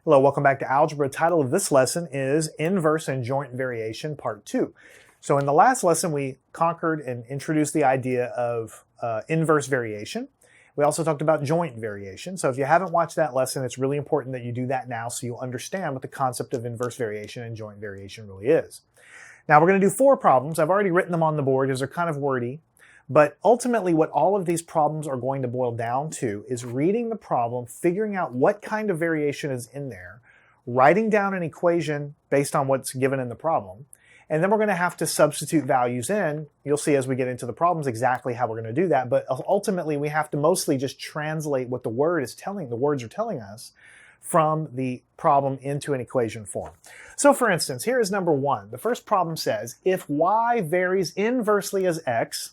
Hello, welcome back to Algebra. The title of this lesson is Inverse and Joint Variation, Part 2. So in the last lesson, we conquered and introduced the idea of inverse variation. We also talked about joint variation. So if you haven't watched that lesson, it's really important that you do that now so you understand what the concept of inverse variation and joint variation really is. Now we're going to do 4 problems. I've already written them on the board because they're kind of wordy. But ultimately, what all of these problems are going to boil down to is reading the problem, figuring out what kind of variation is in there, writing down an equation based on what's given in the problem, and then we're going to have to substitute values in. You'll see as we get into the problems exactly how we're going to do that, but ultimately we have to mostly just translate what the words are telling us from the problem into an equation form. So for instance, here is number 1. The first problem says, if y varies inversely as x,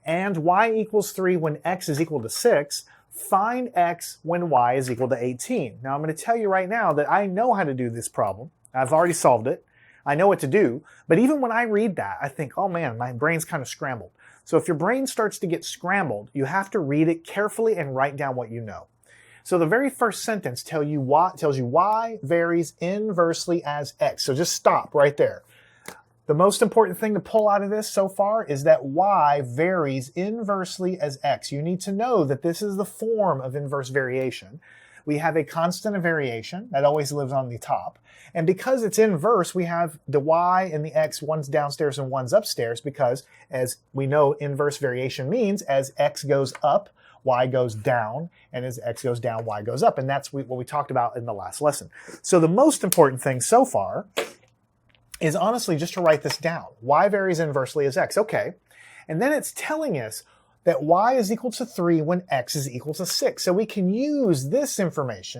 and y equals 3 when x is equal to 6, find x when y is equal to 18. Now I'm going to tell you right now that I know how to do this problem. I've already solved it. I know what to do. But even when I read that, I think, oh man, my brain's kind of scrambled. So if your brain starts to get scrambled, you have to read it carefully and write down what you know. So the very first sentence tells you y varies inversely as x. So just stop right there. The most important thing to pull out of this so far is that y varies inversely as x. You need to know that this is the form of inverse variation. We have a constant of variation that always lives on the top. And because it's inverse, we have the y and the x, one's downstairs and one's upstairs, because as we know, inverse variation means as x goes up, y goes down, and as x goes down, y goes up. And that's what we talked about in the last lesson. So the most important thing so far is honestly just to write this down. Y varies inversely as x. Okay. And then it's telling us that y is equal to 3 when x is equal to 6. So we can use this information